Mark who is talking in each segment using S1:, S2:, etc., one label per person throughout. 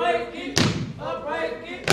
S1: Up, break it,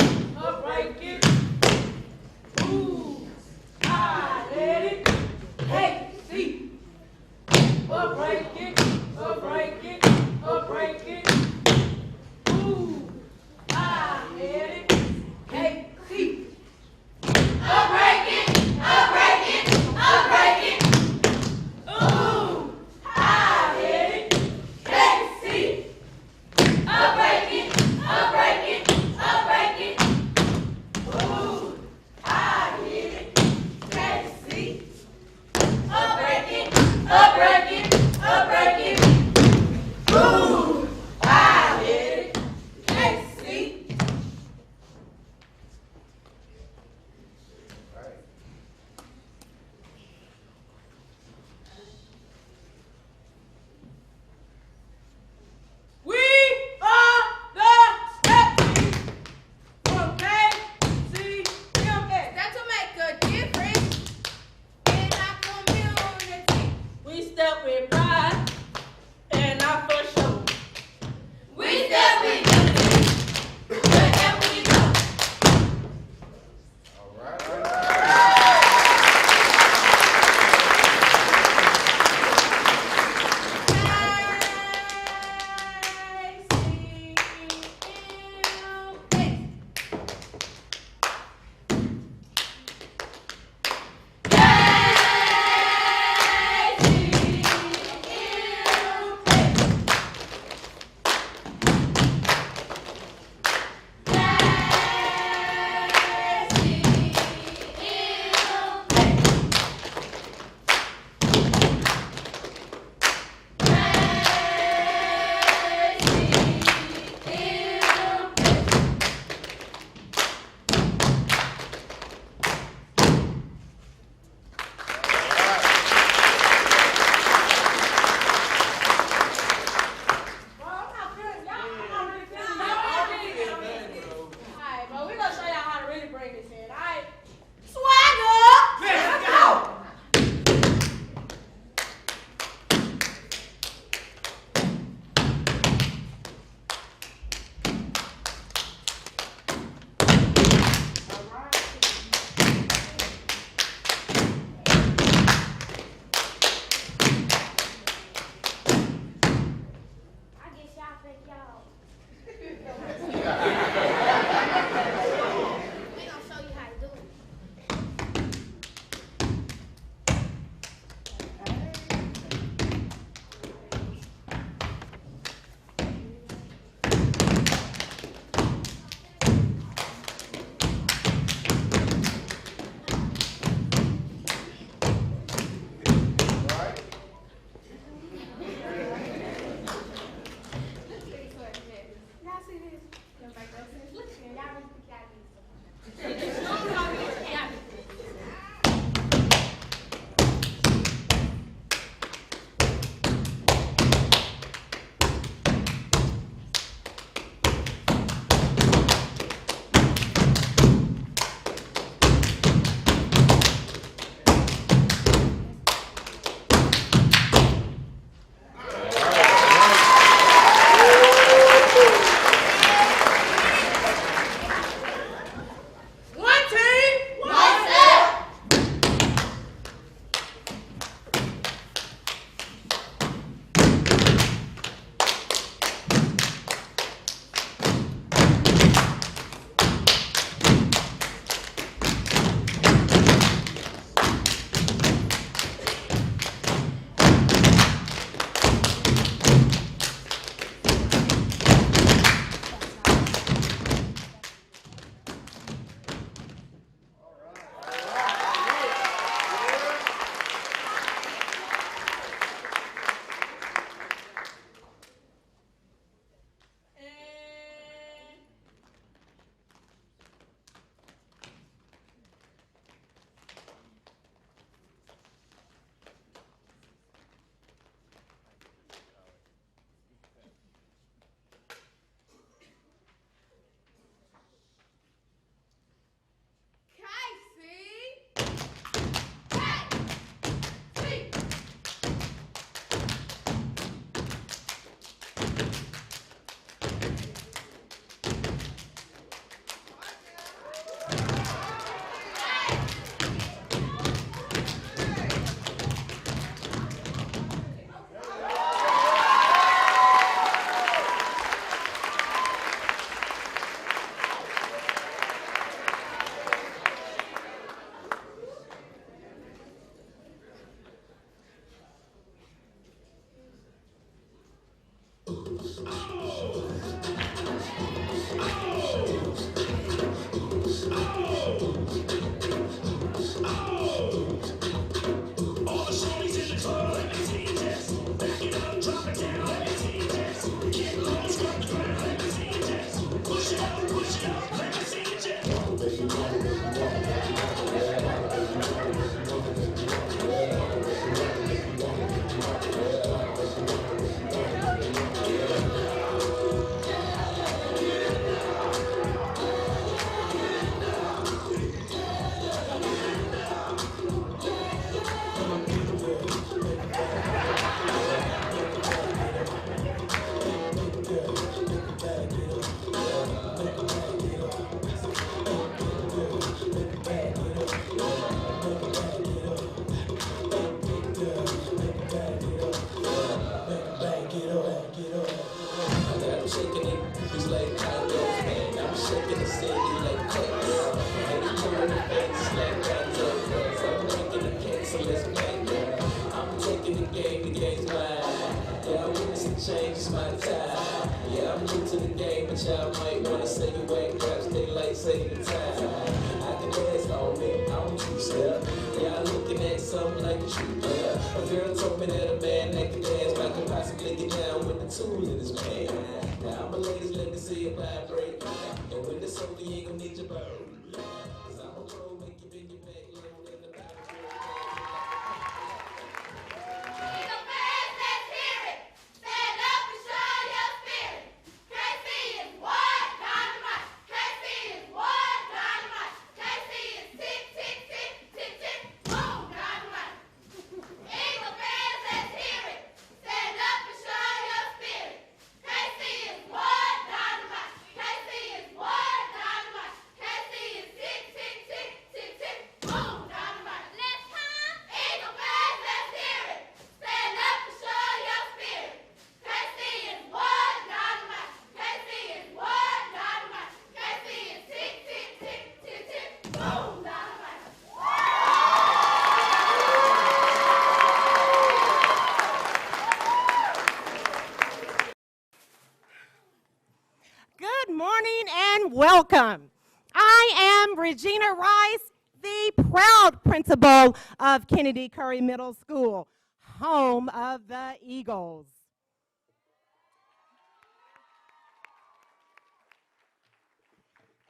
S1: Change is my time. Yeah, I'm new to the game, but y'all might wanna say you ain't perhaps they like saving time. I can dance on me, I'm too step. Yeah, I'm looking at something like a shoe player. A girl told me that a man that can dance might could possibly get down with the tools in his man. Now, my ladies, let me see it vibrate. And when it's over, you ain't gonna need your bow. Cause I'm a pro, make you bend your back low in the back.
S2: Welcome. I am Regina Rice, the proud principal of Kennedy Curry Middle School, home of the Eagles.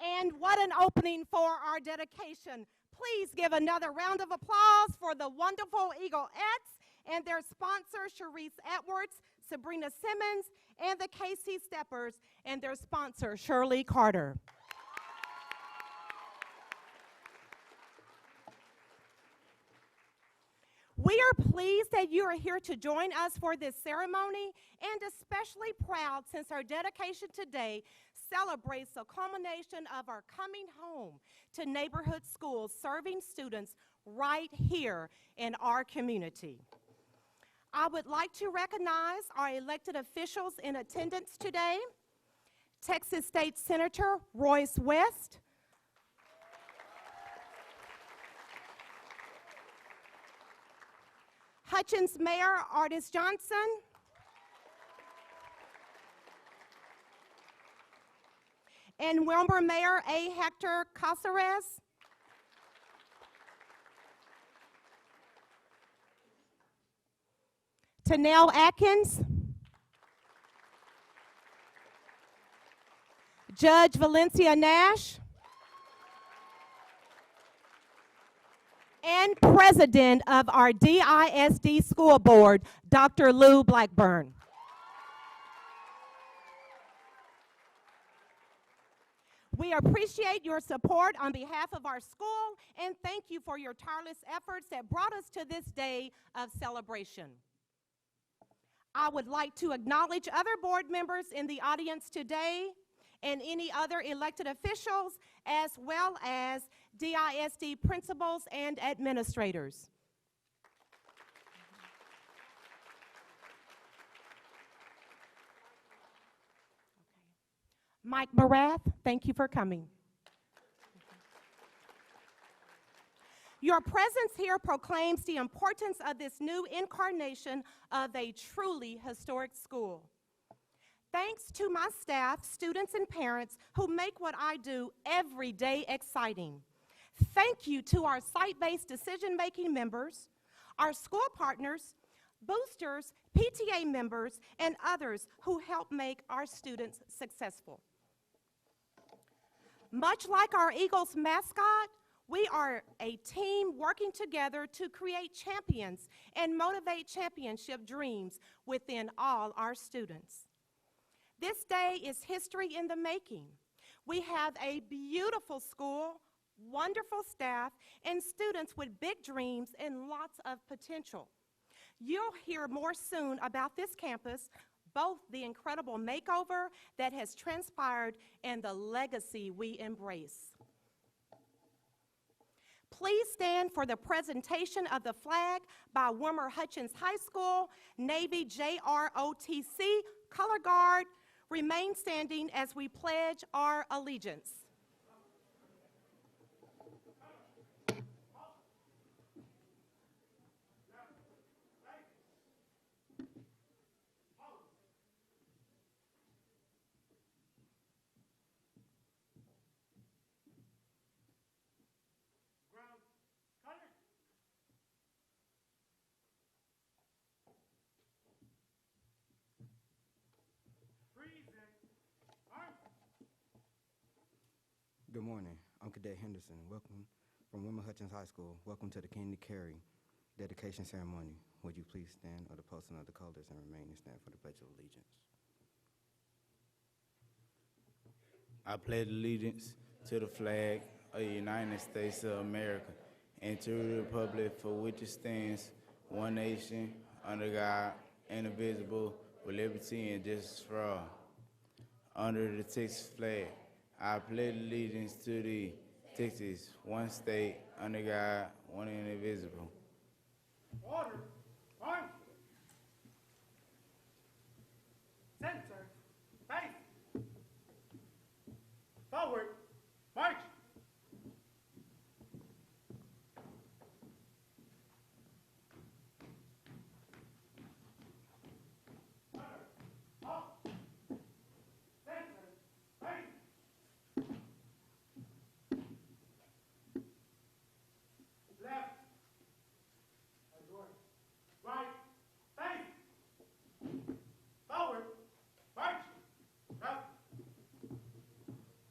S2: And what an opening for our dedication. Please give another round of applause for the wonderful Eagleettes and their sponsor, Sharice Edwards, Sabrina Simmons, and the KC Steppers, and their sponsor, Shirley Carter. We are pleased that you are here to join us for this ceremony, and especially proud since our dedication today celebrates the culmination of our coming home to neighborhood schools serving students right here in our community. I would like to recognize our elected officials in attendance today: Texas State Senator Royce West, Hutchins Mayor Artis Johnson, and Wilmer Mayor A. Hector Caceres, Tanel Atkins, Judge Valencia Nash, and President of our DISD School Board, Dr. Lou Blackburn. We appreciate your support on behalf of our school, and thank you for your tireless efforts that brought us to this day of celebration. I would like to acknowledge other board members in the audience today and any other elected officials, as well as DISD principals and administrators. Mike Morath, thank you for coming. Your presence here proclaims the importance of this new incarnation of a truly historic school. Thanks to my staff, students, and parents who make what I do every day exciting. Thank you to our site-based decision-making members, our school partners, boosters, PTA members, and others who help make our students successful. Much like our Eagles mascot, we are a team working together to create champions and motivate championship dreams within all our students. This day is history in the making. We have a beautiful school, wonderful staff, and students with big dreams and lots of potential. You'll hear more soon about this campus, both the incredible makeover that has transpired and the legacy we embrace. Please stand for the presentation of the flag by Wilmer Hutchins High School, Navy JROTC, Color Guard. Remain standing as we pledge our allegiance.
S3: Good morning. I'm Cadet Henderson. Welcome from Wilmer Hutchins High School. Welcome to the Kingdom Carry dedication ceremony. Would you please stand or the posting of the colors and remain and stand for the Pledge of Allegiance?
S4: I pledge allegiance to the flag of the United States of America and to the republic for which it stands, one nation, under God, indivisible, with liberty and justice for all. Under the Texas flag, I pledge allegiance to the Texas, one state, under God, one and indivisible.
S5: Order. March. Center. Face. Forward. March. Right, face, forward, march,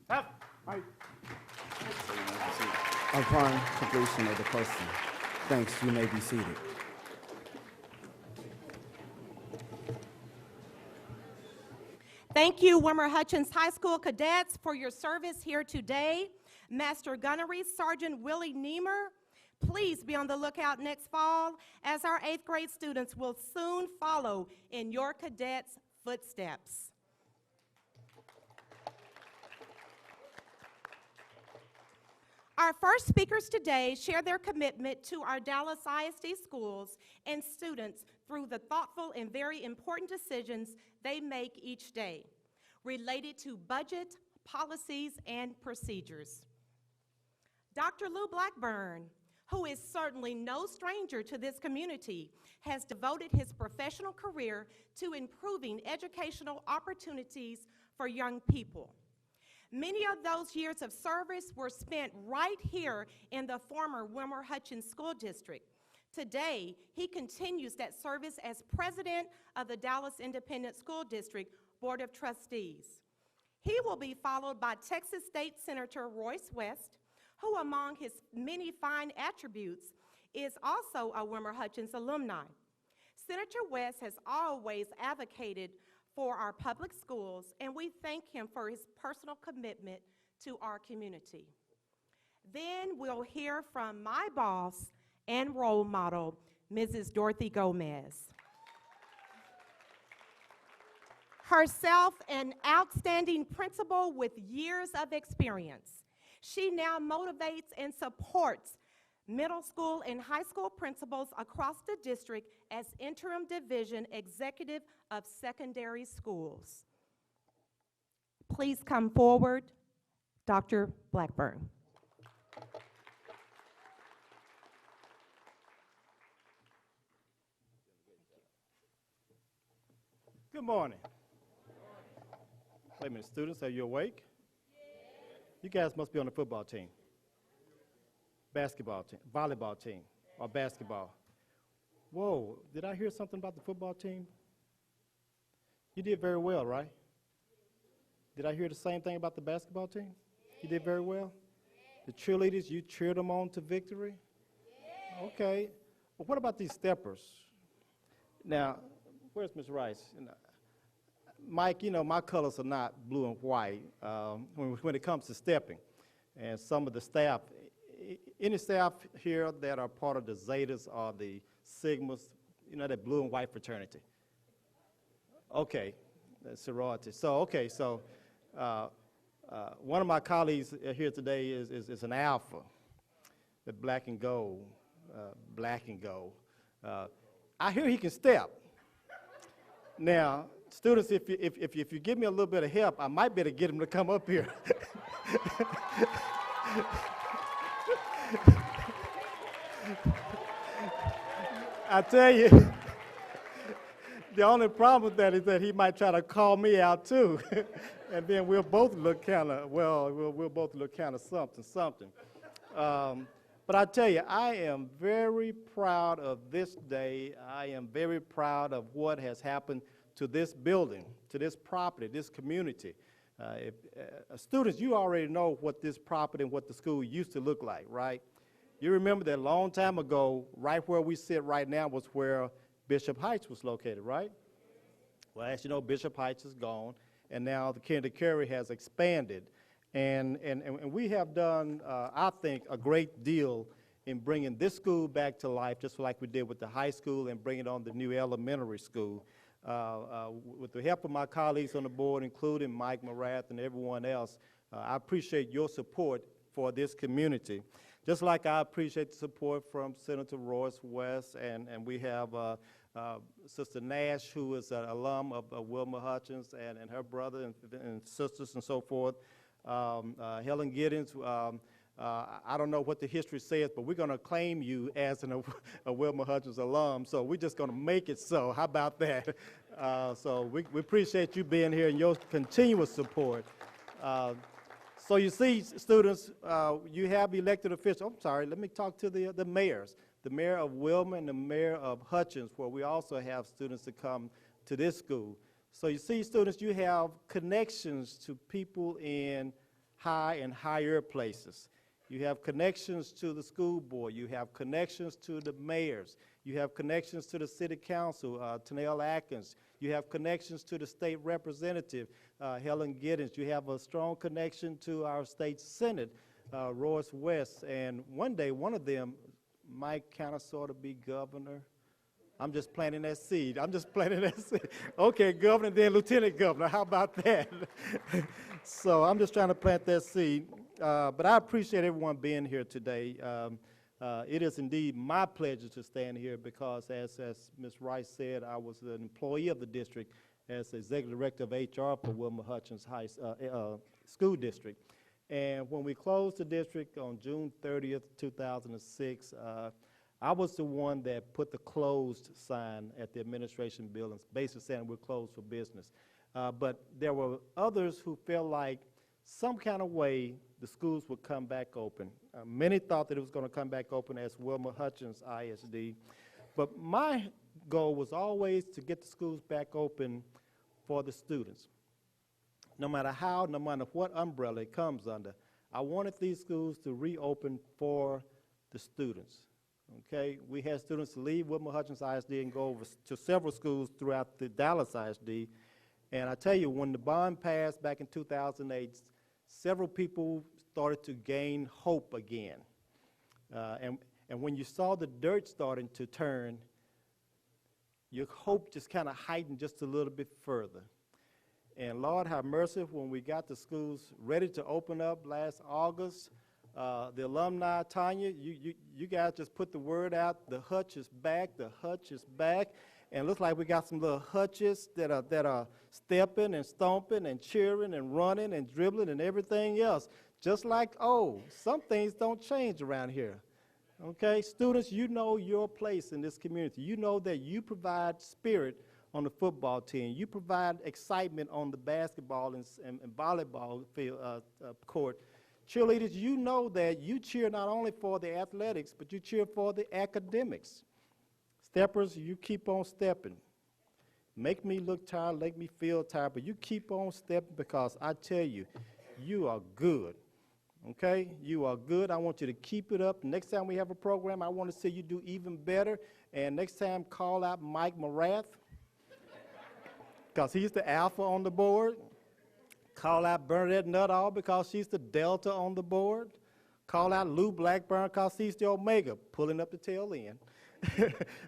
S5: up, right.
S3: Upon completion of the posting. Thanks. You may be seated.
S2: Thank you, Wilmer Hutchins High School cadets, for your service here today. Master Gunnery Sergeant Willie Niemer, please be on the lookout next fall, as our 8th grade students will soon follow in your cadets' footsteps. Our first speakers today share their commitment to our Dallas ISD schools and students through the thoughtful and very important decisions they make each day related to budget, policies, and procedures. Dr. Lou Blackburn, who is certainly no stranger to this community, has devoted his professional career to improving educational opportunities for young people. Many of those years of service were spent right here in the former Wilmer Hutchins School District. Today, he continues that service as president of the Dallas Independent School District Board of Trustees. He will be followed by Texas State Senator Royce West, who among his many fine attributes is also a Wilmer Hutchins alumni. Senator West has always advocated for our public schools, and we thank him for his personal commitment to our community. Then we'll hear from my boss and role model, Mrs. Dorothy Gomez. Herself an outstanding principal with years of experience, she now motivates and supports middle school and high school principals across the district as interim division executive of secondary schools. Please come forward, Dr. Blackburn.
S5: Good morning. Wait a minute, students, are you awake? You guys must be on the football team, basketball team, volleyball team, or basketball. Whoa, did I hear something about the football team? You did very well, right? Did I hear the same thing about the basketball team? You did very well? The cheerleaders, you cheered them on to victory? Okay. Well, what about these steppers? Now, where's Ms. Rice? Mike, you know, my colors are not blue and white when it comes to stepping. And some of the staff, any staff here that are part of the Zetas or the Sigmas, you know, that blue and white fraternity? Okay, that's sorority. So, okay, so one of my colleagues here today is an alpha, the black and gold, I hear he can step. Now, students, if you give me a little bit of help, I might be able to get him to come up here. I tell you, the only problem with that is that he might try to call me out too, and then we'll both look kind of, well, we'll both look kind of something. But I tell you, I am very proud of this day. I am very proud of what has happened to this building, to this property, this community. Students, you already know what this property and what the school used to look like, right? You remember that a long time ago, right where we sit right now was where Bishop Heights was located, right? Well, as you know, Bishop Heights is gone, and now the Kennedy Carey has expanded. And we have done, I think, a great deal in bringing this school back to life, just like we did with the high school and bringing on the new elementary school. With the help of my colleagues on the board, including Mike Morath and everyone else, I appreciate your support for this community. Just like I appreciate the support from Senator Royce West, and we have Sister Nash, who is an alum of Wilma Hutchins, and her brother and sisters and so forth. Helen Giddens, I don't know what the history says, but we're going to claim you as a Wilma Hutchins alum, so we're just going to make it so. How about that? So we appreciate you being here and your continuous support. So you see, students, you have elected officials. I'm sorry, let me talk to the mayors. The mayor of Wilma and the mayor of Hutchins, where we also have students that come to this school. So you see, students, you have connections to people in high and higher places. You have connections to the school board. You have connections to the mayors. You have connections to the city council, Tanel Atkins. You have connections to the state representative, Helen Giddens. You have a strong connection to our state senate, Royce West. And one day, one of them might kind of sort of be governor. I'm just planting that seed. I'm just planting that seed. Okay, governor, then lieutenant governor. How about that? So I'm just trying to plant that seed. But I appreciate everyone being here today. It is indeed my pleasure to stand here because, as Ms. Rice said, I was an employee of the district as executive director of HR for Wilma Hutchins School District. And when we closed the district on June 30th, 2006, I was the one that put the closed sign at the administration buildings, basically saying we're closed for business. But there were others who felt like some kind of way the schools would come back open. Many thought that it was going to come back open as Wilma Hutchins ISD. But my goal was always to get the schools back open for the students. No matter how, no matter what umbrella it comes under, I wanted these schools to reopen for the students. Okay, we had students leave Wilma Hutchins ISD and go over to several schools throughout the Dallas ISD. And I tell you, when the bond passed back in 2008, several people started to gain hope again. And when you saw the dirt starting to turn, your hope just kind of heightened just a little bit further. And Lord have mercy, when we got the schools ready to open up last August, the alumni, Tanya, you guys just put the word out, the hutch is back, the hutch is back. And it looks like we got some little hutches that are stepping and stomping and cheering and running and dribbling and everything else. Just like, oh, some things don't change around here. Okay, students, you know your place in this community. You know that you provide spirit on the football team. You provide excitement on the basketball and volleyball field, court. Cheerleaders, you know that you cheer not only for the athletics, but you cheer for the academics. Steppers, you keep on stepping. Make me look tired, make me feel tired, but you keep on stepping because I tell you, you are good. Okay? You are good. I want you to keep it up. Next time we have a program, I want to see you do even better. And next time, call out Mike Morath because he's the alpha on the board. Call out Bernadette Nuttall because she's the delta on the board. Call out Lou Blackburn because he's the omega, pulling up the tail end.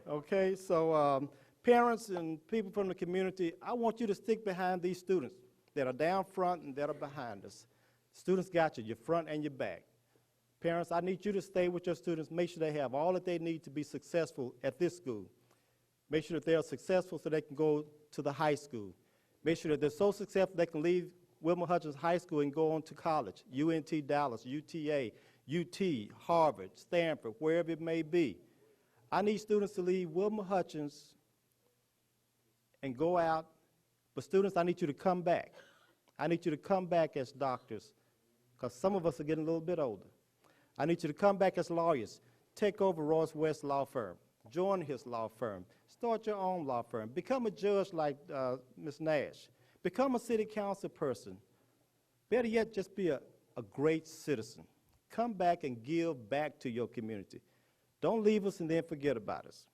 S5: Okay, so parents and people from the community, I want you to stick behind these students that are down front and that are behind us. Students got you, your front and your back. Parents, I need you to stay with your students. Make sure they have all that they need to be successful at this school. Make sure that they are successful so they can go to the high school. Make sure that they're so successful they can leave Wilma Hutchins High School and go on to college, UNT Dallas, UTA, UT, Harvard, Stanford, wherever it may be. I need students to leave Wilma Hutchins and go out, but students, I need you to come back. I need you to come back as doctors, because some of us are getting a little bit older. I need you to come back as lawyers. Take over Royce West Law Firm. Join his law firm. Start your own law firm. Become a judge like Ms. Nash. Become a city council person. Better yet, just be a great citizen. Come back and give back to your community. Don't leave us and then forget about us.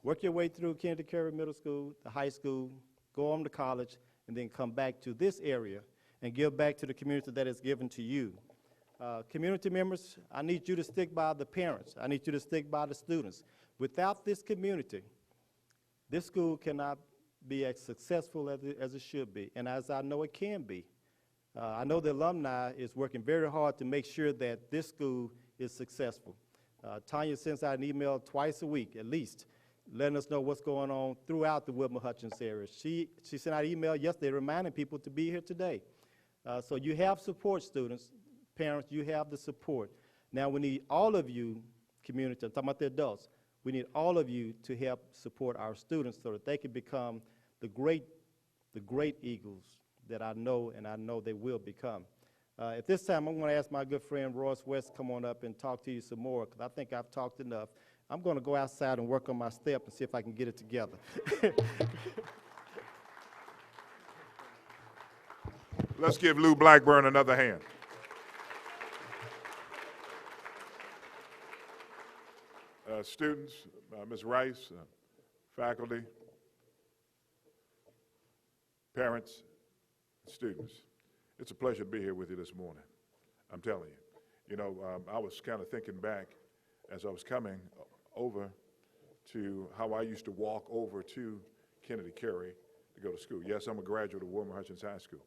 S5: Work your way through Kennedy Carey Middle School, the high school, go on to college, and then come back to this area and give back to the community that is given to you. Community members, I need you to stick by the parents. I need you to stick by the students. Without this community, this school cannot be as successful as it should be, and as I know it can be. I know the alumni is working very hard to make sure that this school is successful. Tanya sends out an email twice a week, at least, letting us know what's going on throughout the Wilma Hutchins area. She sent out an email yesterday reminding people to be here today. So you have support, students, parents, you have the support. Now we need all of you, community, I'm talking about the adults, we need all of you to help support our students so that they can become the great Eagles that I know they will become. At this time, I'm going to ask my good friend Royce West to come on up and talk to you some more, because I think I've talked enough. I'm going to go outside and work on my step and see if I can get it together.
S6: Let's give Lou Blackburn another hand. Students, Ms. Rice, faculty, parents, students, it's a pleasure to be here with you this morning. I'm telling you. You know, I was kind of thinking back as I was coming over to how I used to walk over to Kennedy Carey to go to school. Yes, I'm a graduate of Wilma Hutchins High School.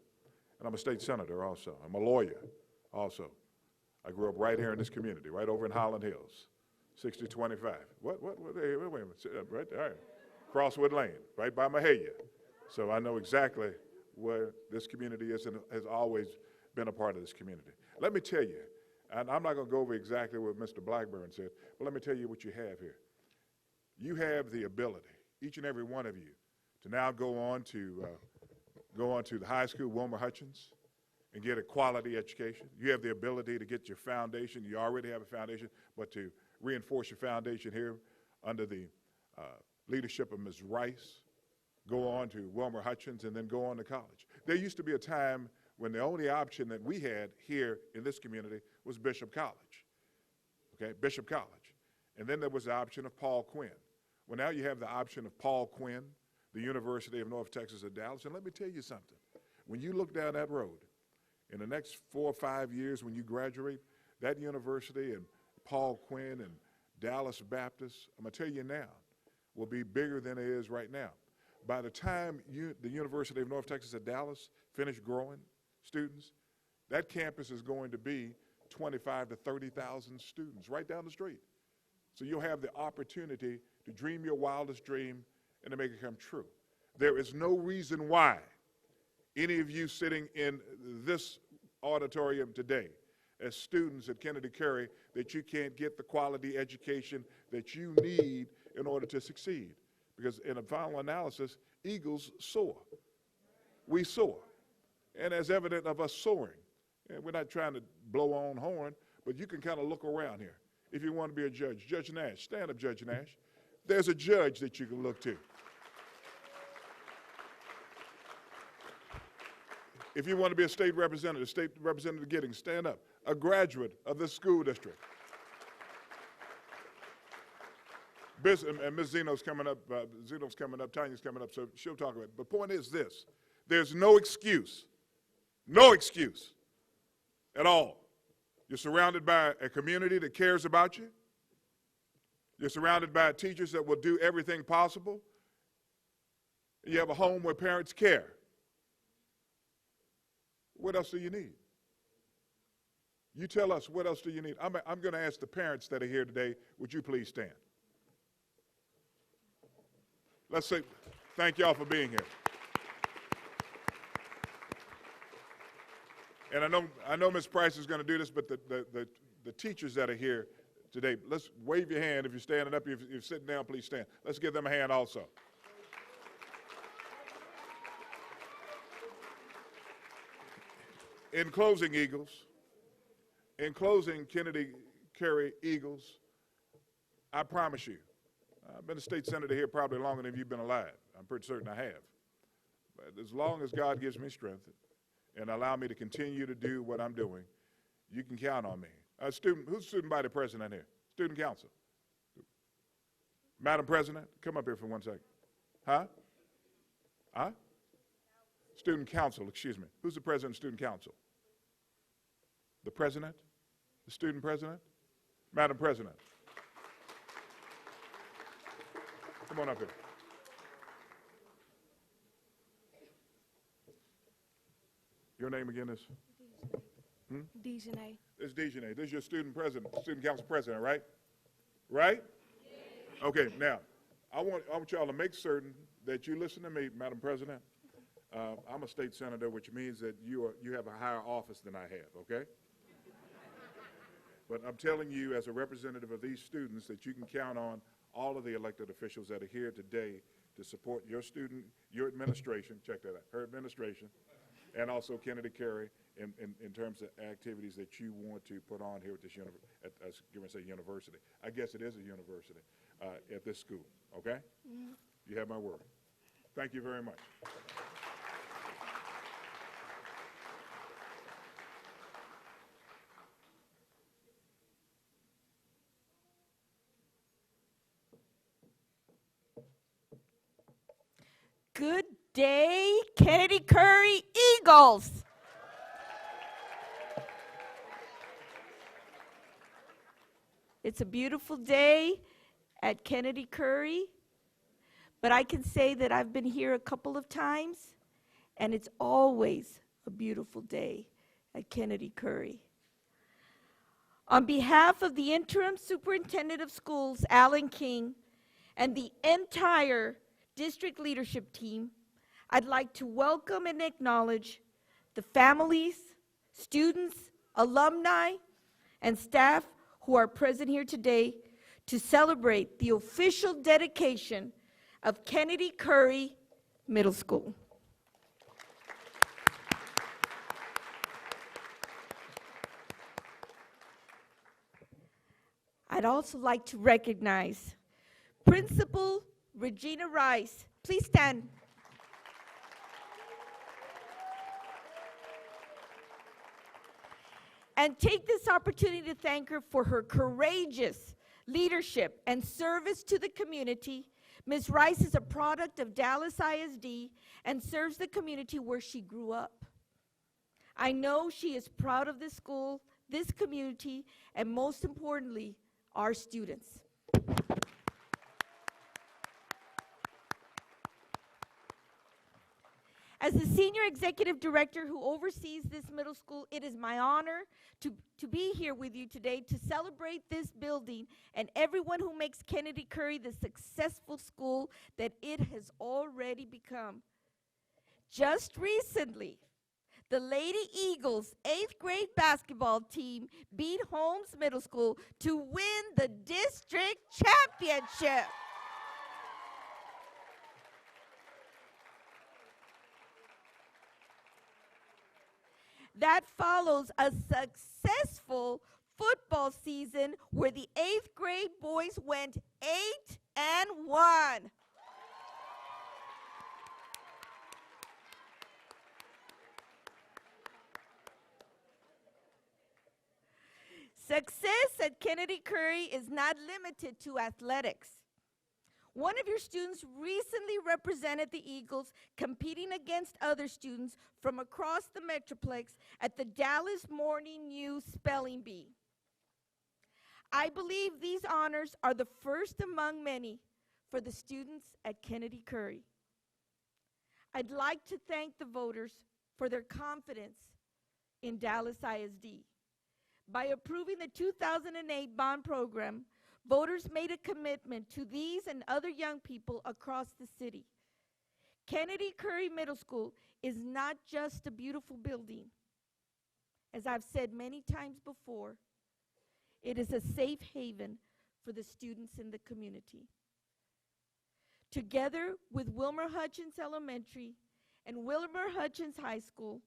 S6: And I'm a state senator also. I'm a lawyer also. I grew up right here in this community, right over in Highland Hills, 6025. What, hey, wait a minute, right there, Crosswood Lane, right by Mahalia. So I know exactly where this community is and has always been a part of this community. Let me tell you, and I'm not going to go over exactly what Mr. Blackburn said, but let me tell you what you have here. You have the ability, each and every one of you, to now go on to the high school, Wilma Hutchins, and get a quality education. You have the ability to get your foundation. You already have a foundation, but to reinforce your foundation here under the leadership of Ms. Rice, go on to Wilma Hutchins, and then go on to college. There used to be a time when the only option that we had here in this community was Bishop College, okay, Bishop College. And then there was the option of Paul Quinn. Well, now you have the option of Paul Quinn, the University of North Texas at Dallas, and let me tell you something. When you look down that road, in the next 4 or 5 years when you graduate, that university and Paul Quinn and Dallas Baptist, I'm going to tell you now, will be bigger than it is right now. By the time the University of North Texas at Dallas finish growing students, that campus is going to be 25 to 30,000 students right down the street. So you'll have the opportunity to dream your wildest dream and to make it come true. There is no reason why any of you sitting in this auditorium today as students at Kennedy Carey that you can't get the quality education that you need in order to succeed. Because in a final analysis, eagles soar. We soar. And as evident of us soaring, and we're not trying to blow our own horn, but you can kind of look around here. If you want to be a judge, Judge Nash, stand up, Judge Nash. There's a judge that you can look to. If you want to be a State Representative Giddings, stand up. A graduate of this school district. And Ms. Zeno's coming up, Tanya's coming up, so she'll talk about it. But the point is this, there's no excuse at all. You're surrounded by a community that cares about you. You're surrounded by teachers that will do everything possible. You have a home where parents care. What else do you need? You tell us, what else do you need? I'm going to ask the parents that are here today, would you please stand? Let's say thank y'all for being here. And I know Ms. Price is going to do this, but the teachers that are here today, let's wave your hand if you're standing up. If you're sitting down, please stand. Let's give them a hand also. In closing, Eagles, in closing, Kennedy Carey Eagles, I promise you, I've been a state senator here probably longer than you've been alive. I'm pretty certain I have. But as long as God gives me strength and allow me to continue to do what I'm doing, you can count on me. Who's student body president here? Student council. Madam President, come up here for 1 second. Huh? Huh? Student council, excuse me. Who's the president of student council? The president? The student president? Madam President. Come on up here. Your name again is?
S7: Dejanay.
S6: It's Dejanay. This is your student president, student council president, right? Right? Yes. Okay, now, I want y'all to make certain that you listen to me, Madam President. I'm a state senator, which means that you have a higher office than I have, okay? But I'm telling you, as a representative of these students, that you can count on all of the elected officials that are here today to support your student, your administration, check that out, her administration, and also Kennedy Carey in terms of activities that you want to put on here at this university. I guess it is a university at this school, okay? Mm-hmm. You have my word. Thank you very much.
S7: Good day, Kennedy Curry Eagles. It's a beautiful day at Kennedy Curry, but I can say that I've been here a couple of times, and it's always a beautiful day at Kennedy Curry. On behalf of the Interim Superintendent of Schools, Alan King, and the entire district leadership team, I'd like to welcome and acknowledge the families, students, alumni, and staff who are present here today to celebrate the official dedication of Kennedy Curry Middle School. I'd also like to recognize Principal Regina Rice. Please stand. And take this opportunity to thank her for her courageous leadership and service to the community. Ms. Rice is a product of Dallas ISD and serves the community where she grew up. I know she is proud of this school, this community, and most importantly, our students. As the Senior Executive Director who oversees this middle school, it is my honor to be here with you today to celebrate this building and everyone who makes Kennedy Curry the successful school that it has already become. Just recently, the Lady Eagles 8th grade basketball team beat Holmes Middle School to win the district championship. That follows a successful football season where the 8th grade boys went 8-1. Success at Kennedy Curry is not limited to athletics. One of your students recently represented the Eagles, competing against other students from across the Metroplex at the Dallas Morning News Spelling Bee. I believe these honors are the first among many for the students at Kennedy Curry. I'd like to thank the voters for their confidence in Dallas ISD. By approving the 2008 bond program, voters made a commitment to these and other young people across the city. Kennedy Curry Middle School is not just a beautiful building. As I've said many times before, it is a safe haven for the students in the community. Together with Wilmer Hutchins Elementary and Wilmer Hutchins High School,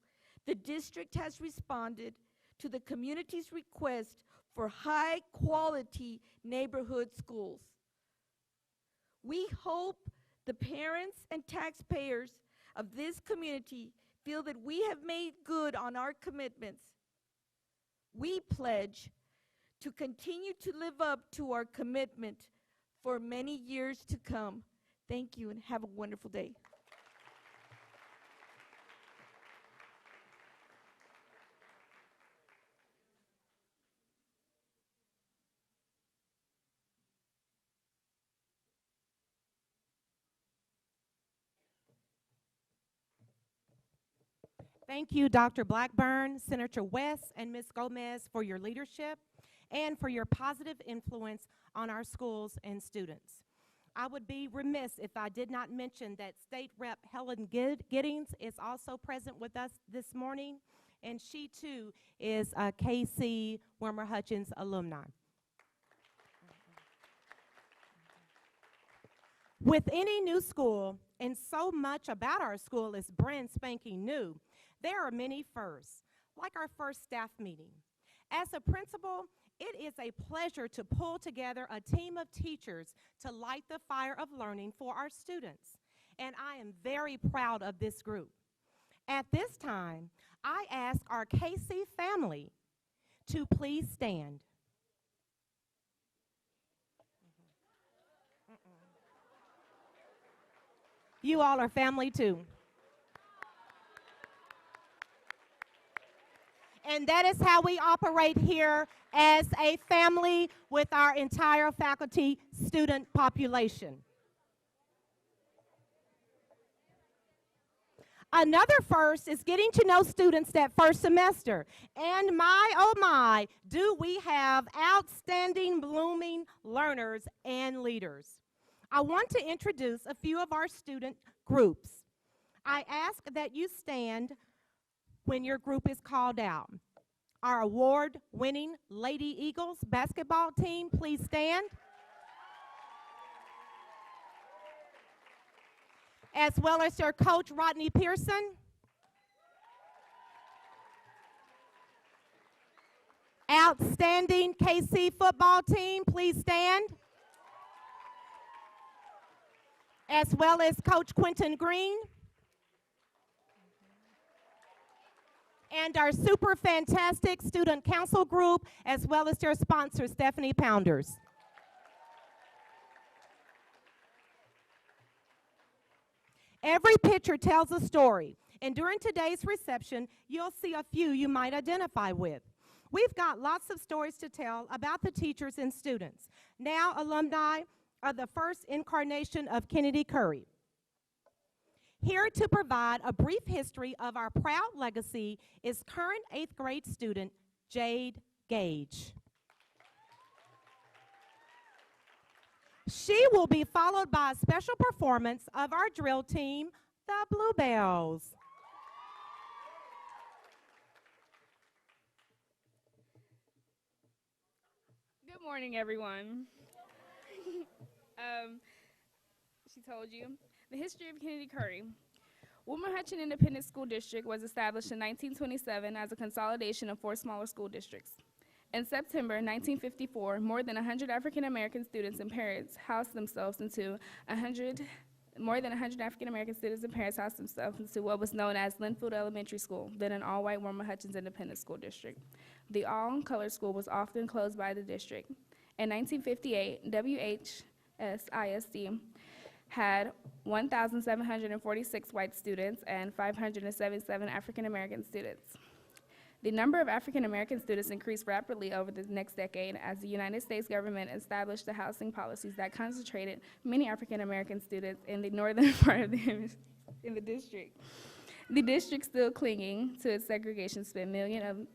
S7: the district has responded to the community's request for high-quality neighborhood schools. We hope the parents and taxpayers of this community feel that we have made good on our commitments, we pledge to continue to live up to our commitment for many years to come. Thank you and have a wonderful day.
S2: Thank you, Dr. Blackburn, Senator West, and Ms. Gomez for your leadership and for your positive influence on our schools and students. I would be remiss if I did not mention that State Rep Helen Giddings is also present with us this morning, and she too is a KC Wilmer Hutchins alumni. With any new school, and so much about our school is brand spanking new, there are many firsts, like our first staff meeting. As a principal, it is a pleasure to pull together a team of teachers to light the fire of learning for our students, and I am very proud of this group. At this time, I ask our KC family to please stand. You all are family too. And that is how we operate here as a family with our entire faculty student population. Another first is getting to know students that first semester. And my, oh my, do we have outstanding, blooming learners and leaders. I want to introduce a few of our student groups. I ask that you stand when your group is called out. Our award-winning Lady Eagles basketball team, please stand. As well as your coach, Rodney Pearson. Outstanding KC football team, please stand. As well as Coach Quentin Green. And our super fantastic student council group, as well as their sponsor, Stephanie Pounders. Every picture tells a story, and during today's reception, you'll see a few you might identify with. We've got lots of stories to tell about the teachers and students. Now, alumni are the first incarnation of Kennedy Curry. Here to provide a brief history of our proud legacy is current 8th grade student, Jade Gage. She will be followed by a special performance of our drill team, the Bluebells.
S8: Good morning, everyone. She told you. The history of Kennedy Curry. Wilmer Hutchins Independent School District was established in 1927 as a consolidation of 4 smaller school districts. In September 1954, more than 100 African-American students and parents housed themselves into what was known as Linfield Elementary School, then an all-white Wilmer Hutchins Independent School District. The all-colored school was often closed by the district. In 1958, WHS ISD had 1,746 white students and 577 African-American students. The number of African-American students increased rapidly over the next decade as the United States government established the housing policies that concentrated many African-American students in the northern part of the district. The district, still clinging to its segregation, spent millions of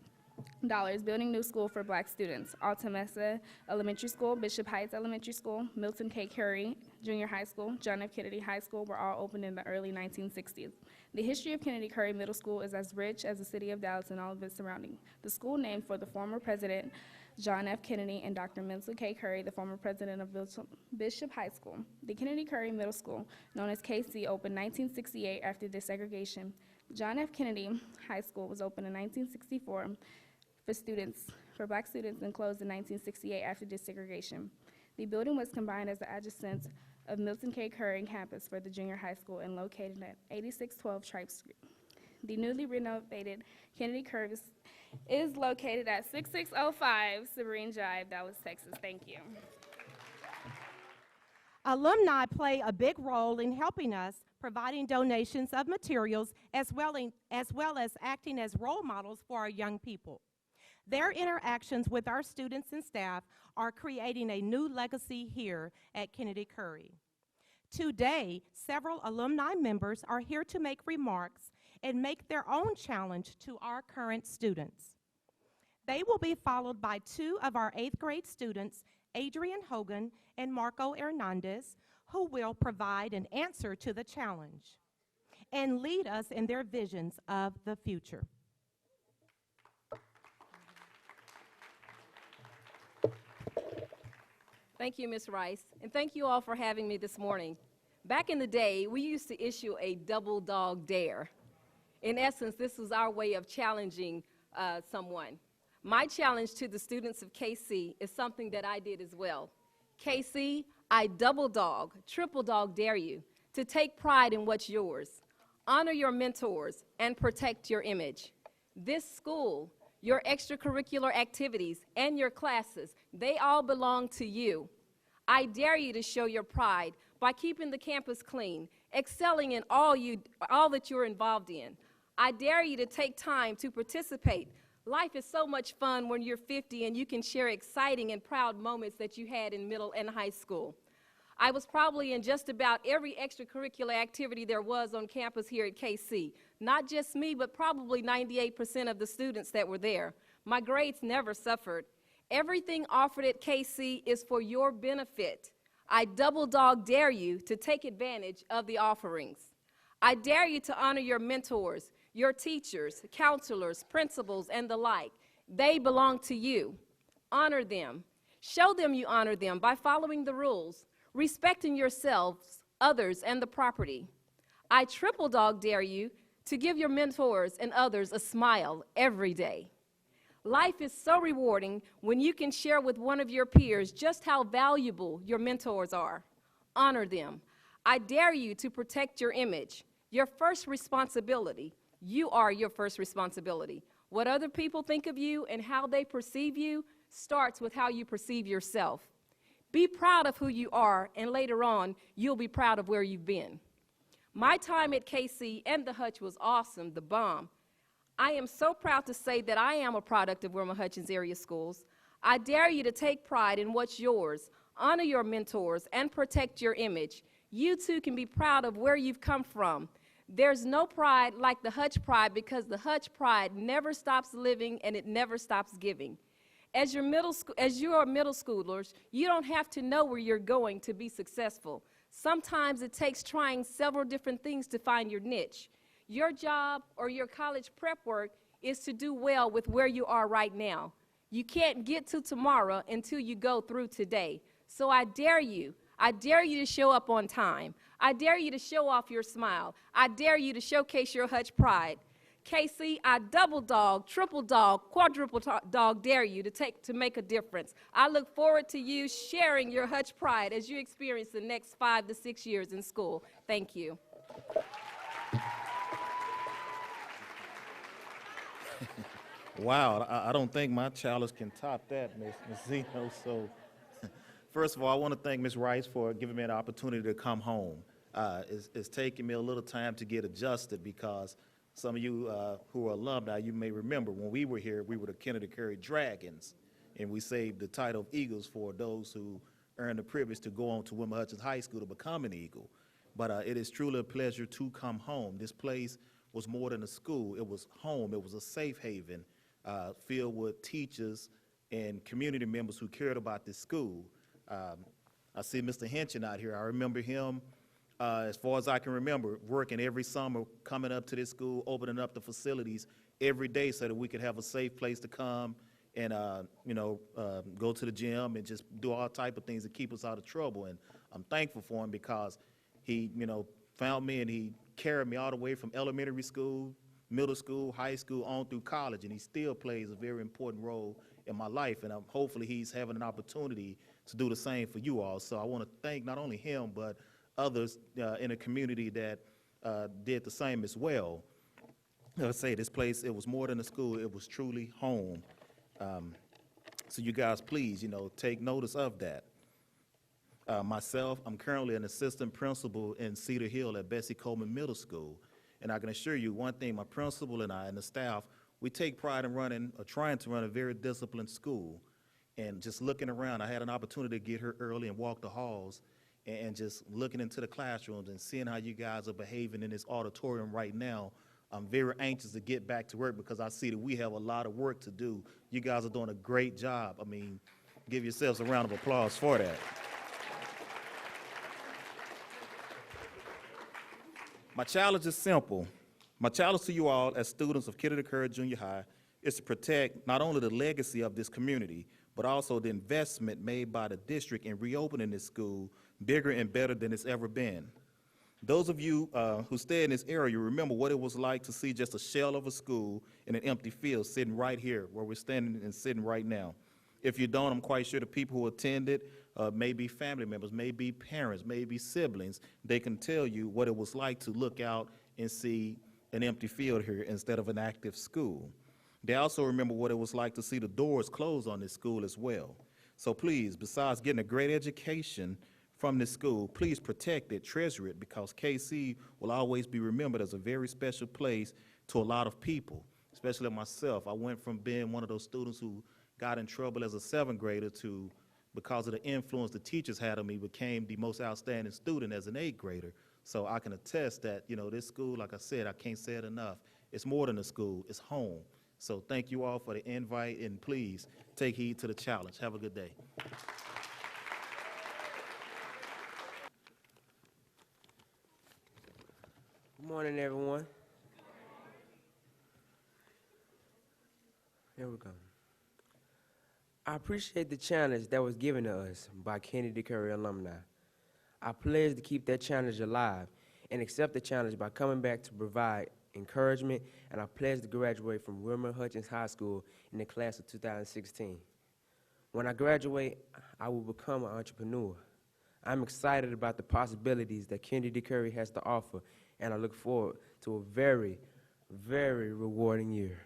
S8: dollars building new school for black students. Alta Mesa Elementary School, Bishop Heights Elementary School, Milton K. Curry Junior High School, John F. Kennedy High School were all opened in the early 1960s. The history of Kennedy Curry Middle School is as rich as the city of Dallas and all of its surroundings. The school, named for the former president John F. Kennedy and Dr. Milton K. Curry, the former president of Bishop High School. The Kennedy Curry Middle School, known as KC, opened 1968 after desegregation. John F. Kennedy High School was opened in 1964 for black students and closed in 1968 after desegregation. The building was combined as the adjacent of Milton K. Curry campus for the junior high school and located at 8612 Tripe Street. The newly renovated Kennedy Curve is located at 6605 Sabrine Drive, Dallas, Texas. Thank you.
S2: Alumni play a big role in helping us, providing donations of materials as well as acting as role models for our young people. Their interactions with our students and staff are creating a new legacy here at Kennedy Curry. Today, several alumni members are here to make remarks and make their own challenge to our current students. They will be followed by two of our 8th grade students, Adrian Hogan and Marco Hernandez, who will provide an answer to the challenge and lead us in their visions of the future.
S9: Thank you, Ms. Rice, and thank you all for having me this morning. Back in the day, we used to issue a double dog dare. In essence, this was our way of challenging someone. My challenge to the students of KC is something that I did as well. KC, I double dog, triple dog dare you to take pride in what's yours, honor your mentors, and protect your image. This school, your extracurricular activities, and your classes, they all belong to you. I dare you to show your pride by keeping the campus clean, excelling in all that you're involved in. I dare you to take time to participate. Life is so much fun when you're 50 and you can share exciting and proud moments that you had in middle and high school. I was probably in just about every extracurricular activity there was on campus here at KC. Not just me, but probably 98% of the students that were there. My grades never suffered. Everything offered at KC is for your benefit. I double dog dare you to take advantage of the offerings. I dare you to honor your mentors, your teachers, counselors, principals, and the like. They belong to you. Honor them. Show them you honor them by following the rules, respecting yourselves, others, and the property. I triple dog dare you to give your mentors and others a smile every day. Life is so rewarding when you can share with one of your peers just how valuable your mentors are. Honor them. I dare you to protect your image, your first responsibility. You are your first responsibility. What other people think of you and how they perceive you starts with how you perceive yourself. Be proud of who you are, and later on, you'll be proud of where you've been. My time at KC and the Hutch was awesome, the bomb. I am so proud to say that I am a product of Wilma Hutchins area schools. I dare you to take pride in what's yours, honor your mentors, and protect your image. You too can be proud of where you've come from. There's no pride like the Hutch pride, because the Hutch pride never stops living and it never stops giving. As you are middle schoolers, you don't have to know where you're going to be successful. Sometimes it takes trying several different things to find your niche. Your job or your college prep work is to do well with where you are right now. You can't get to tomorrow until you go through today. So I dare you to show up on time. I dare you to show off your smile. I dare you to showcase your Hutch pride. KC, I double dog, triple dog, quadruple dog dare you to make a difference. I look forward to you sharing your Hutch pride as you experience the next 5 to 6 years in school. Thank you.
S5: Wow, I don't think my challenge can top that, Ms. Zeno. So, first of all, I want to thank Ms. Rice for giving me an opportunity to come home. It's taken me a little time to get adjusted, because some of you who are alumni, you may remember when we were here, we were the Kennedy Curry Dragons, and we saved the title of Eagles for those who earned the privilege to go on to Wilma Hutchins High School to become an Eagle. But it is truly a pleasure to come home. This place was more than a school. It was home. It was a safe haven filled with teachers and community members who cared about this school. I see Mr. Henson out here. I remember him, as far as I can remember, working every summer, coming up to this school, opening up the facilities every day so that we could have a safe place to come and go to the gym and just do all type of things to keep us out of trouble. And I'm thankful for him, because he, found me and he carried me all the way from elementary school, middle school, high school, on through college, and he still plays a very important role in my life, and hopefully he's having an opportunity to do the same for you all. So I want to thank not only him, but others in the community that did the same as well.
S10: let's say this place, it was more than a school, it was truly home. So you guys, please, take notice of that. Myself, I'm currently an assistant principal in Cedar Hill at Bessie Coleman Middle School. And I can assure you one thing, my principal and I and the staff, we take pride in running, or trying to run a very disciplined school. And just looking around, I had an opportunity to get here early and walk the halls and just looking into the classrooms and seeing how you guys are behaving in this auditorium right now. I'm very anxious to get back to work because I see that we have a lot of work to do. You guys are doing a great job. I mean, give yourselves a round of applause for that. My challenge is simple. My challenge to you all as students of Kennedy Curry Junior High is to protect not only the legacy of this community, but also the investment made by the district in reopening this school bigger and better than it's ever been. Those of you who stay in this area remember what it was like to see just a shell of a school in an empty field sitting right here where we're standing and sitting right now. If you don't, I'm quite sure the people who attended may be family members, may be parents, may be siblings. They can tell you what it was like to look out and see an empty field here instead of an active school. They also remember what it was like to see the doors close on this school as well. So please, besides getting a great education from this school, please protect it, treasure it, because KC will always be remembered as a very special place to a lot of people, especially myself. I went from being one of those students who got in trouble as a 7th grader to, because of the influence the teachers had on me, became the most outstanding student as an 8th grader. So I can attest that, this school, like I said, I can't say it enough, it's more than a school, it's home. So thank you all for the invite, and please take heed to the challenge. Have a good day.
S11: Good morning, everyone. Here we go. I appreciate the challenge that was given to us by Kennedy Curry alumni. I pledge to keep that challenge alive and accept the challenge by coming back to provide encouragement, and I pledge to graduate from Wilmer Hutchins High School in the class of 2016. When I graduate, I will become an entrepreneur. I'm excited about the possibilities that Kennedy Curry has to offer, and I look forward to a very, very rewarding year.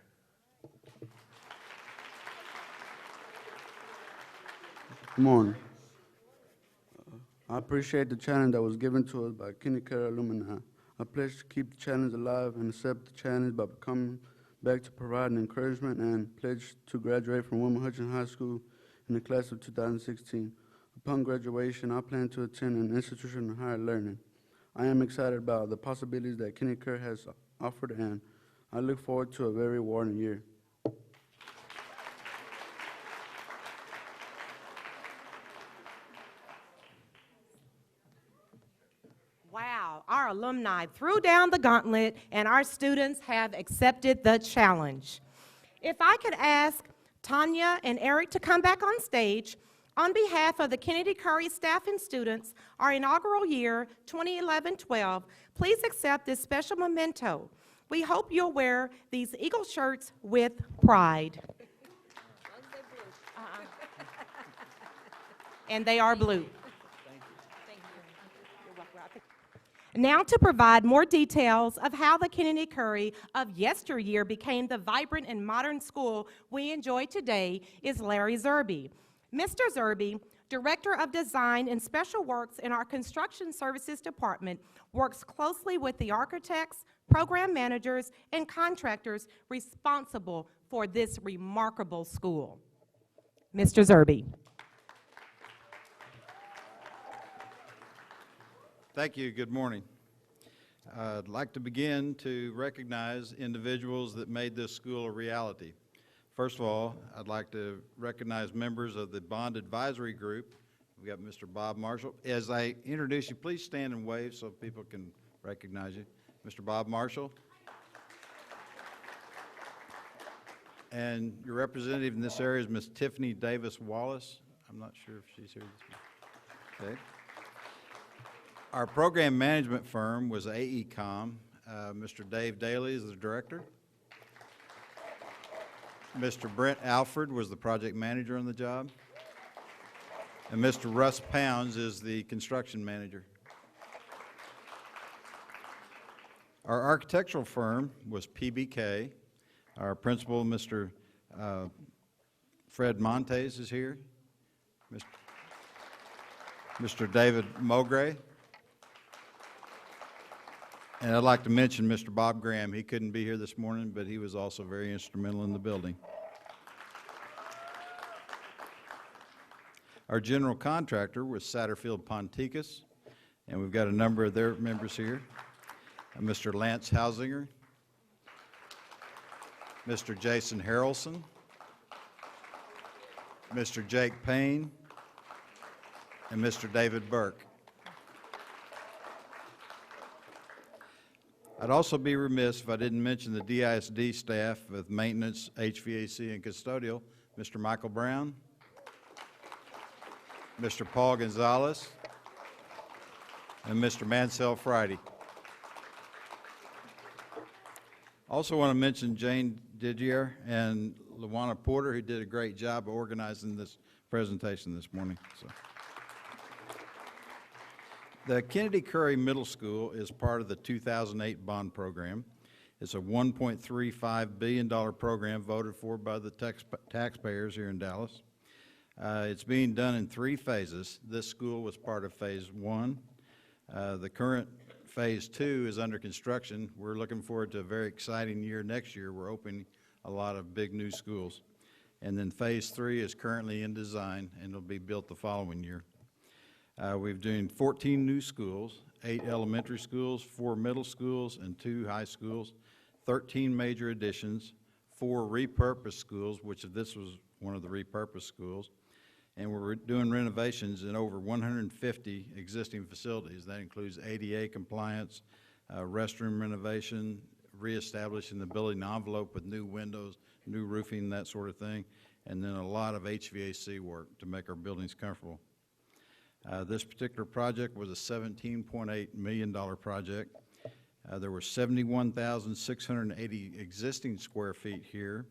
S12: Good morning. I appreciate the challenge that was given to us by Kennedy Curry alumni. I pledge to keep the challenge alive and accept the challenge by coming back to provide encouragement, and pledge to graduate from Wilmer Hutchins High School in the class of 2016. Upon graduation, I plan to attend an institution of higher learning. I am excited about the possibilities that Kennedy Curry has offered, and I look forward to a very rewarding year.
S2: Wow, our alumni threw down the gauntlet, and our students have accepted the challenge. If I could ask Tanya and Eric to come back on stage, on behalf of the Kennedy Curry staff and students, our inaugural year 2011-12, please accept this special memento. We hope you'll wear these Eagle shirts with pride. And they are blue. Now to provide more details of how the Kennedy Curry of yesteryear became the vibrant and modern school we enjoy today is Larry Zerby. Mr. Zerby, Director of Design and Special Works in our Construction Services Department, works closely with the architects, program managers, and contractors responsible for this remarkable school. Mr. Zerby.
S13: Thank you. Good morning. I'd like to begin to recognize individuals that made this school a reality. First of all, I'd like to recognize members of the Bond Advisory Group. We've got Mr. Bob Marshall. As I introduce you, please stand and wave so people can recognize you. Mr. Bob Marshall. And your representative in this area is Ms. Tiffany Davis Wallace. I'm not sure if she's here this morning. Okay. Our program management firm was AECOM. Mr. Dave Daly is the director. Mr. Brent Alford was the project manager on the job. And Mr. Russ Pounds is the construction manager. Our architectural firm was PBK. Our principal, Mr. Fred Montes, is here. Mr. David Mogray. And I'd like to mention Mr. Bob Graham. He couldn't be here this morning, but he was also very instrumental in the building. Our general contractor was Satterfield Ponticus, and we've got a number of their members here. Mr. Lance Hausinger, Mr. Jason Harrelson, Mr. Jake Payne, and Mr. David Burke. I'd also be remiss if I didn't mention the DISD staff with maintenance, HVAC, and custodial, Mr. Michael Brown, Mr. Paul Gonzalez, and Mr. Mansell Friday. Also want to mention Jane Didier and Luana Porter, who did a great job of organizing this presentation this morning. The Kennedy Curry Middle School is part of the 2008 bond program. It's a $1.35 billion program voted for by the taxpayers here in Dallas. It's being done in 3 phases. This school was part of phase 1. The current phase 2 is under construction. We're looking forward to a very exciting year next year. We're opening a lot of big new schools. And then phase 3 is currently in design and will be built the following year. We've done 14 new schools, 8 elementary schools, 4 middle schools, and 2 high schools, 13 major additions, 4 repurposed schools, which this was one of the repurposed schools, and we're doing renovations in over 150 existing facilities. That includes ADA compliance, restroom renovation, reestablishing the building envelope with new windows, new roofing, that sort of thing, and then a lot of HVAC work to make our buildings comfortable. This particular project was a $17.8 million project. There were 71,680 existing square feet here.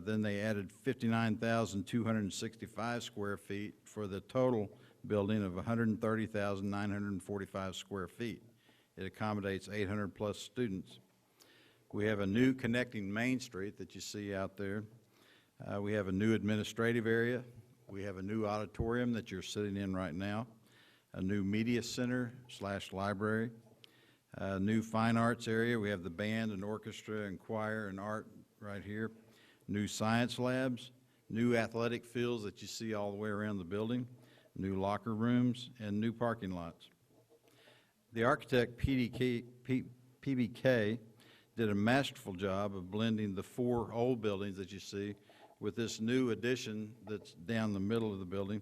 S13: Then they added 59,265 square feet for the total building of 130,945 square feet. It accommodates 800 plus students. We have a new connecting Main Street that you see out there. We have a new administrative area. We have a new auditorium that you're sitting in right now, a new media center / library, a new fine arts area. We have the band and orchestra and choir and art right here, new science labs, new athletic fields that you see all the way around the building, new locker rooms, and new parking lots. The architect PBK did a masterful job of blending the 4 old buildings that you see with this new addition that's down the middle of the building.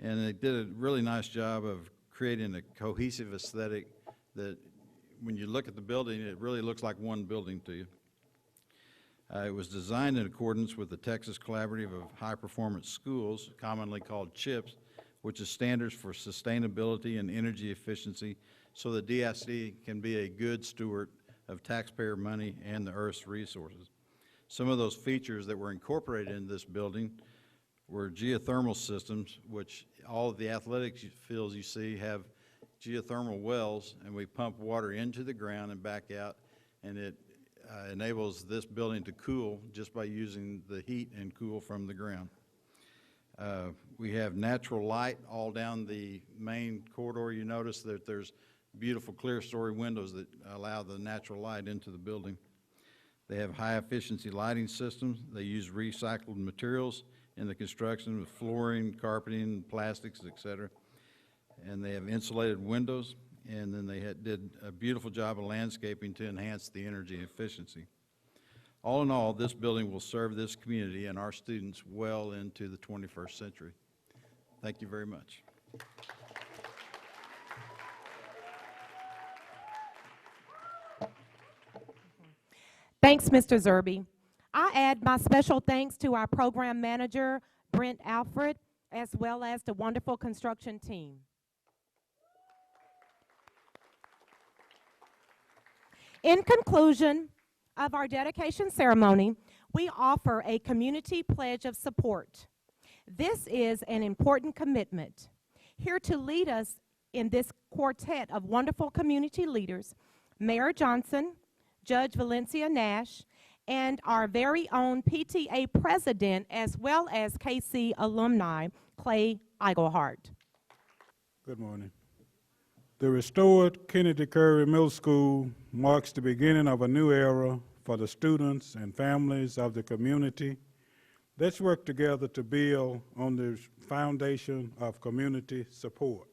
S13: And they did a really nice job of creating a cohesive aesthetic that when you look at the building, it really looks like one building to you. It was designed in accordance with the Texas Collaborative of High Performance Schools, commonly called CHIPS, which is Standards for Sustainability and Energy Efficiency, so the DISD can be a good steward of taxpayer money and the Earth's resources. Some of those features that were incorporated in this building were geothermal systems, which all of the athletic fields you see have geothermal wells, and we pump water into the ground and back out, and it enables this building to cool just by using the heat and cool from the ground. We have natural light all down the main corridor. You notice that there's beautiful clear story windows that allow the natural light into the building. They have high efficiency lighting systems. They use recycled materials in the construction with flooring, carpeting, plastics, etc. And they have insulated windows, and then they did a beautiful job of landscaping to enhance the energy efficiency. All in all, this building will serve this community and our students well into the 21st century. Thank you very much.
S2: Thanks, Mr. Zerby. I add my special thanks to our program manager, Brent Alfred, as well as the wonderful construction team. In conclusion of our dedication ceremony, we offer a community pledge of support. This is an important commitment. Here to lead us in this quartet of wonderful community leaders, Mayor Johnson, Judge Valencia Nash, and our very own PTA president, as well as KC alumni, Clay Eigelhart.
S14: Good morning. The restored Kennedy Curry Middle School marks the beginning of a new era for the students and families of the community. Let's work together to build on the foundation of community support.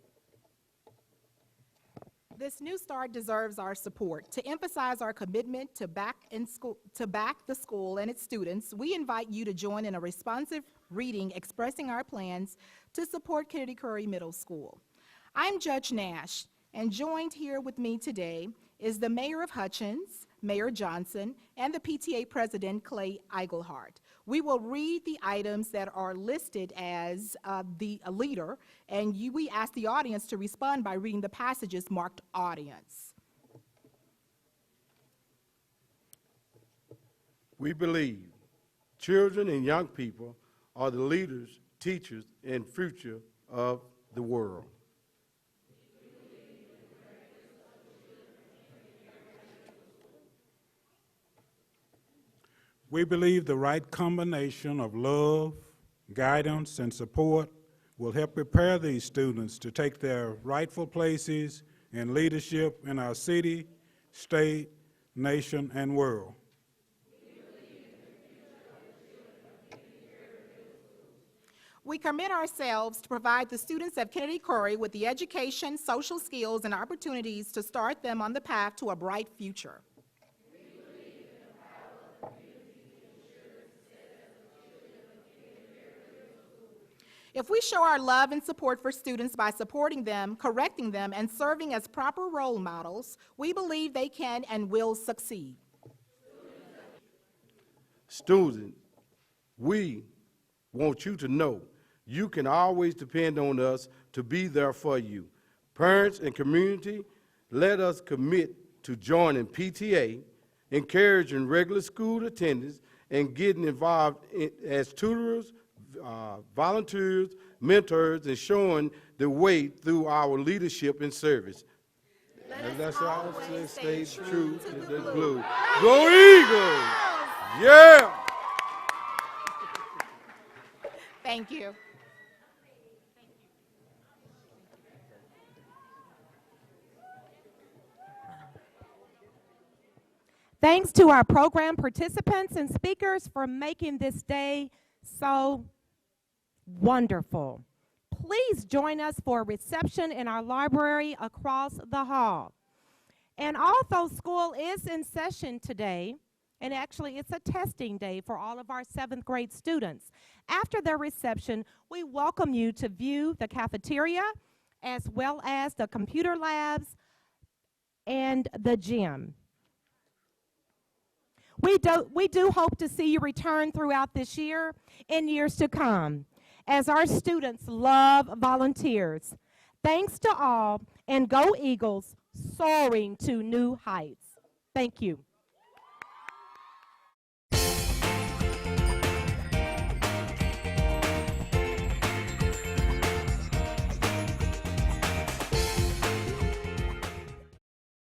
S15: This new start deserves our support. To emphasize our commitment to back the school and its students, we invite you to join in a responsive reading expressing our plans to support Kennedy Curry Middle School. I'm Judge Nash, and joined here with me today is the Mayor of Hutchins, Mayor Johnson, and the PTA President, Clay Eigelhart. We will read the items that are listed as the leader, and we ask the audience to respond by reading the passages marked audience.
S16: We believe children and young people are the leaders, teachers, and future of the world.
S14: We believe the right combination of love, guidance, and support will help prepare these students to take their rightful places in leadership in our city, state, nation, and world.
S15: We commit ourselves to provide the students of Kennedy Curry with the education, social skills, and opportunities to start them on the path to a bright future. If we show our love and support for students by supporting them, correcting them, and serving as proper role models, we believe they can and will succeed.
S16: Students, we want you to know you can always depend on us to be there for you. Parents and community, let us commit to joining PTA, encouraging regular school attendance, and getting involved as tutors, volunteers, mentors, and showing the way through our leadership and service. And let's always stay true to the blue. Go Eagles! Yeah!
S15: Thank you.
S2: Thanks to our program participants and speakers for making this day so wonderful. Please join us for a reception in our library across the hall. And although school is in session today, and actually it's a testing day for all of our 7th grade students, after their reception, we welcome you to view the cafeteria as well as the computer labs and the gym. We do hope to see you return throughout this year and years to come, as our students love volunteers. Thanks to all, and go Eagles, soaring to new heights. Thank you.